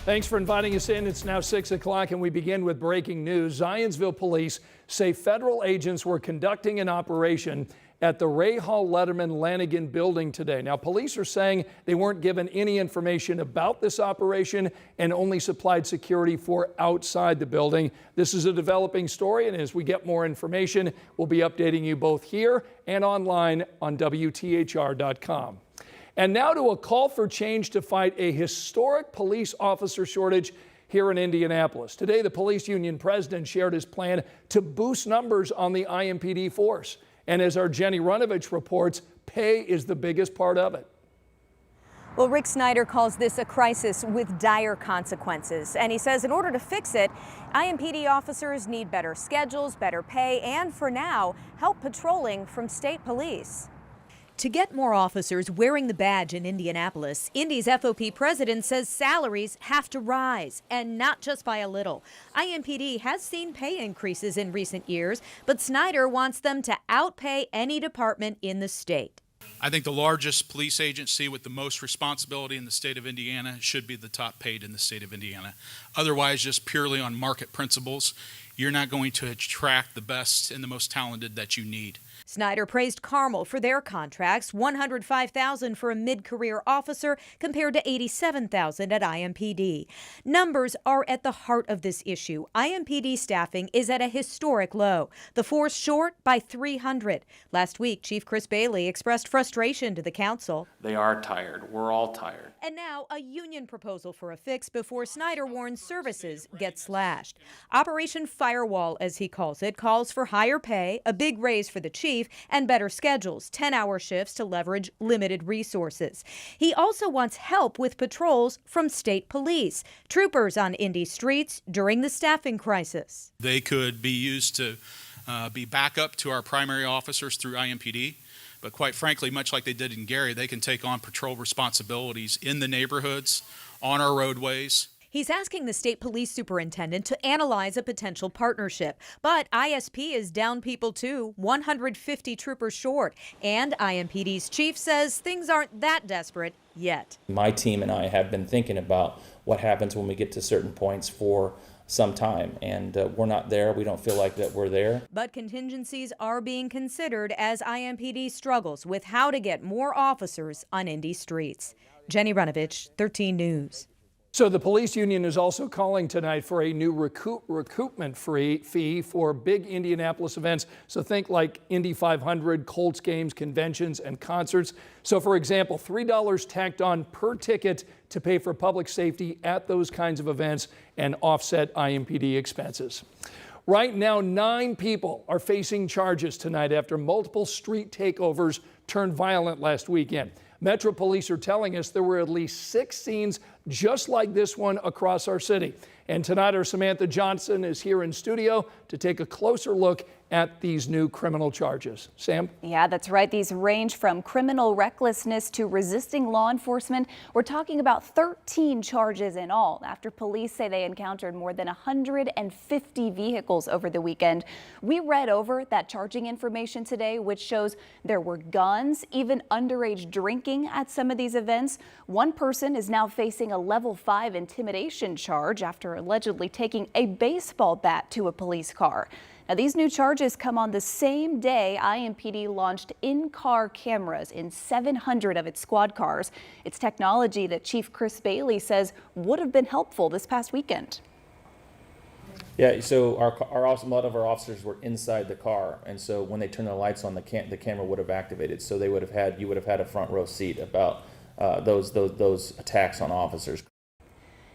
Thanks for inviting us in. It's now 6 o'clock and we begin with breaking news. Zionsville police say federal agents were conducting an operation at the Ray Hall Letterman Lanigan building today. Now, police are saying they weren't given any information about this operation and only supplied security for outside the building. This is a developing story, and as we get more information, we'll be updating you both here and online on WTHR.com. And now to a call for change to fight a historic police officer shortage here in Indianapolis. Today, the police union president shared his plan to boost numbers on the IMPD force. And as our Jenny Runovich reports, pay is the biggest part of it. Well, Rick Snyder calls this a crisis with dire consequences. And he says in order to fix it, IMPD officers need better schedules, better pay, and for now, help patrolling from state police. To get more officers wearing the badge in Indianapolis, Indy's FOP president says salaries have to rise, and not just by a little. IMPD has seen pay increases in recent years, but Snyder wants them to outpay any department in the state. I think the largest police agency with the most responsibility in the state of Indiana should be the top paid in the state of Indiana. Otherwise, just purely on market principles, you're not going to attract the best and the most talented that you need. Snyder praised Carmel for their contracts, $105,000 for a mid-career officer compared to $87,000 at IMPD. Numbers are at the heart of this issue. IMPD staffing is at a historic low. The force short by 300. Last week, Chief Chris Bailey expressed frustration to the council. They are tired. We're all tired. And now a union proposal for a fix before Snyder warns services get slashed. Operation Firewall, as he calls it, calls for higher pay, a big raise for the chief, and better schedules, 10-hour shifts to leverage limited resources. He also wants help with patrols from state police, troopers on Indy streets during the staffing crisis. They could be used to be backup to our primary officers through IMPD. But quite frankly, much like they did in Gary, they can take on patrol responsibilities in the neighborhoods, on our roadways. He's asking the state police superintendent to analyze a potential partnership. But ISP is down people too, 150 troopers short. And IMPD's chief says things aren't that desperate yet. My team and I have been thinking about what happens when we get to certain points for some time, and we're not there. We don't feel like that we're there. But contingencies are being considered as IMPD struggles with how to get more officers on Indy streets. Jenny Runovich, 13 News. So the police union is also calling tonight for a new recoupment fee for big Indianapolis events. So think like Indy 500, Colts games, conventions, and concerts. So for example, $3 tacked on per ticket to pay for public safety at those kinds of events and offset IMPD expenses. Right now, 9 people are facing charges tonight after multiple street takeovers turned violent last weekend. Metro Police are telling us there were at least 6 scenes just like this one across our city. And tonight our Samantha Johnson is here in studio to take a closer look at these new criminal charges. Sam? Yeah, that's right. These range from criminal recklessness to resisting law enforcement. We're talking about 13 charges in all after police say they encountered more than 150 vehicles over the weekend. We read over that charging information today, which shows there were guns, even underage drinking at some of these events. One person is now facing a level 5 intimidation charge after allegedly taking a baseball bat to a police car. Now, these new charges come on the same day IMPD launched in-car cameras in 700 of its squad cars. It's technology that Chief Chris Bailey says would have been helpful this past weekend. Yeah, so a lot of our officers were inside the car, and so when they turned the lights on, the camera would have activated. So you would have had a front row seat about those attacks on officers.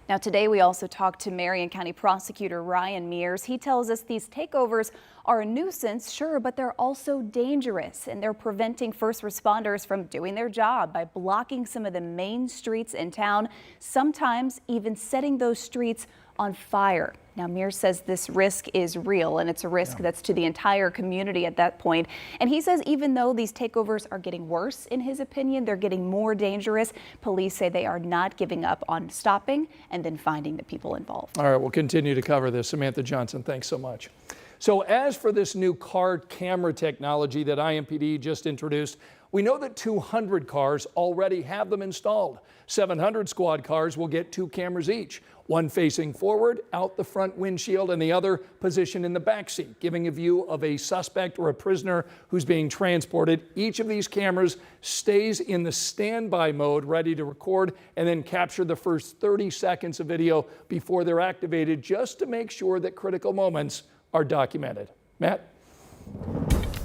Now, today we also talked to Marion County Prosecutor Ryan Mears. He tells us these takeovers are a nuisance, sure, but they're also dangerous, and they're preventing first responders from doing their job by blocking some of the main streets in town, sometimes even setting those streets on fire. Now, Mears says this risk is real, and it's a risk that's to the entire community at that point. And he says even though these takeovers are getting worse, in his opinion, they're getting more dangerous. Police say they are not giving up on stopping and then finding the people involved. All right, we'll continue to cover this. Samantha Johnson, thanks so much. So as for this new car camera technology that IMPD just introduced, we know that 200 cars already have them installed. 700 squad cars will get 2 cameras each, one facing forward out the front windshield and the other positioned in the back seat, giving a view of a suspect or a prisoner who's being transported. Each of these cameras stays in the standby mode, ready to record and then capture the first 30 seconds of video before they're activated, just to make sure that critical moments are documented. Matt?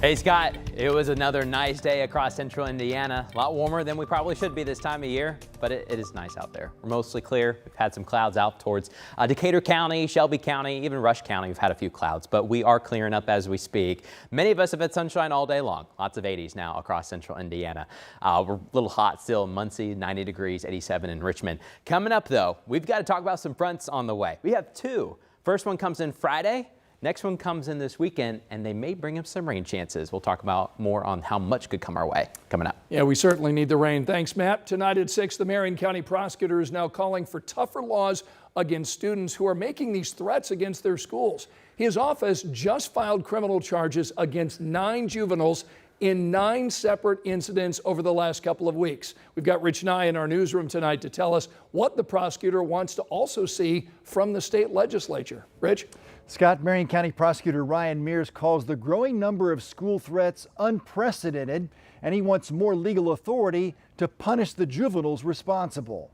Hey Scott, it was another nice day across central Indiana. A lot warmer than we probably should be this time of year, but it is nice out there. We're mostly clear. We've had some clouds out towards Decatur County, Shelby County, even Rush County. We've had a few clouds, but we are clearing up as we speak. Many of us have had sunshine all day long. Lots of 80s now across central Indiana. We're a little hot still in Muncie, 90 degrees, 87 in Richmond. Coming up though, we've got to talk about some fronts on the way. We have 2. First one comes in Friday. Next one comes in this weekend, and they may bring up some rain chances. We'll talk about more on how much could come our way coming up. Yeah, we certainly need the rain. Thanks, Matt. Tonight at 6, the Marion County prosecutor is now calling for tougher laws against students who are making these threats against their schools. His office just filed criminal charges against 9 juveniles in 9 separate incidents over the last couple of weeks. We've got Rich Nye in our newsroom tonight to tell us what the prosecutor wants to also see from the state legislature. Rich? Scott, Marion County Prosecutor Ryan Mears calls the growing number of school threats unprecedented, and he wants more legal authority to punish the juveniles responsible.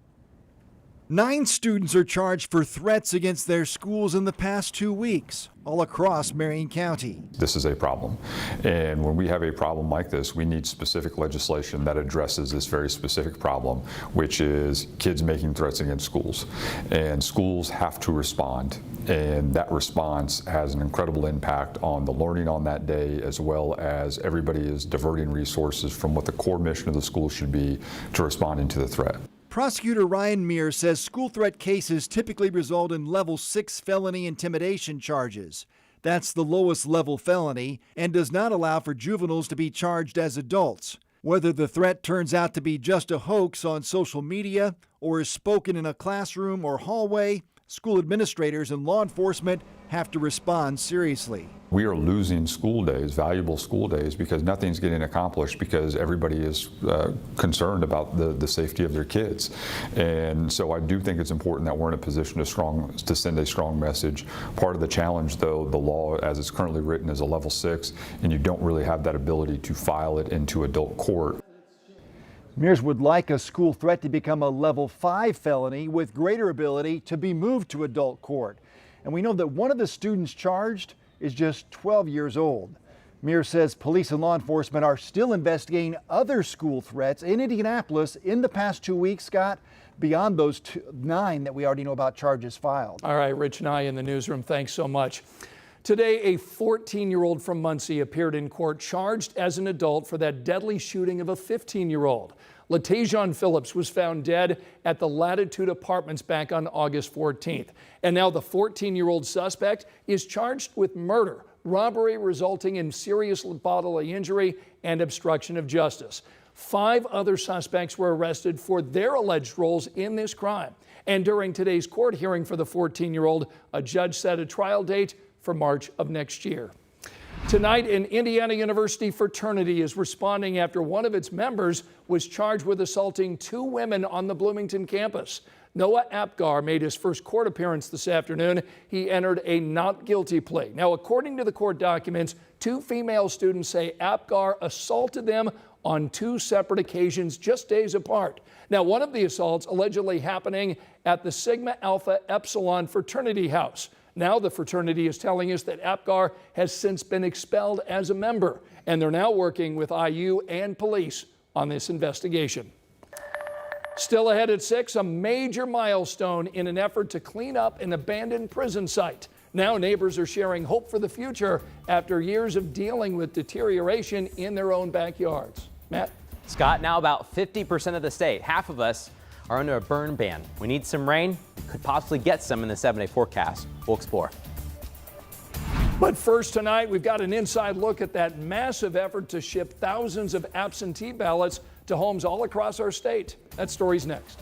9 students are charged for threats against their schools in the past 2 weeks, all across Marion County. This is a problem, and when we have a problem like this, we need specific legislation that addresses this very specific problem, which is kids making threats against schools. And schools have to respond, and that response has an incredible impact on the learning on that day, as well as everybody is diverting resources from what the core mission of the school should be to responding to the threat. Prosecutor Ryan Mears says school threat cases typically result in level 6 felony intimidation charges. That's the lowest level felony and does not allow for juveniles to be charged as adults. Whether the threat turns out to be just a hoax on social media or is spoken in a classroom or hallway, school administrators and law enforcement have to respond seriously. We are losing school days, valuable school days, because nothing's getting accomplished because everybody is concerned about the safety of their kids. And so I do think it's important that we're in a position to send a strong message. Part of the challenge, though, the law as it's currently written is a level 6, and you don't really have that ability to file it into adult court. Mears would like a school threat to become a level 5 felony with greater ability to be moved to adult court. And we know that one of the students charged is just 12 years old. Mears says police and law enforcement are still investigating other school threats in Indianapolis in the past 2 weeks, Scott, beyond those 9 that we already know about charges filed. All right, Rich Nye in the newsroom. Thanks so much. Today, a 14-year-old from Muncie appeared in court charged as an adult for that deadly shooting of a 15-year-old. Latajon Phillips was found dead at the Latitude Apartments back on August 14th. And now the 14-year-old suspect is charged with murder, robbery resulting in serious bodily injury, and obstruction of justice. 5 other suspects were arrested for their alleged roles in this crime. And during today's court hearing for the 14-year-old, a judge set a trial date for March of next year. Tonight, an Indiana University fraternity is responding after one of its members was charged with assaulting 2 women on the Bloomington campus. Noah Apgar made his first court appearance this afternoon. He entered a not guilty plea. Now, according to the court documents, 2 female students say Apgar assaulted them on 2 separate occasions just days apart. Now, one of the assaults allegedly happening at the Sigma Alpha Epsilon fraternity house. Now the fraternity is telling us that Apgar has since been expelled as a member, and they're now working with IU and police on this investigation. Still ahead at 6, a major milestone in an effort to clean up an abandoned prison site. Now neighbors are sharing hope for the future after years of dealing with deterioration in their own backyards. Matt? Scott, now about 50% of the state, half of us, are under a burn ban. We need some rain. Could possibly get some in the 7-day forecast. We'll explore. But first tonight, we've got an inside look at that massive effort to ship thousands of absentee ballots to homes all across our state. That story's next.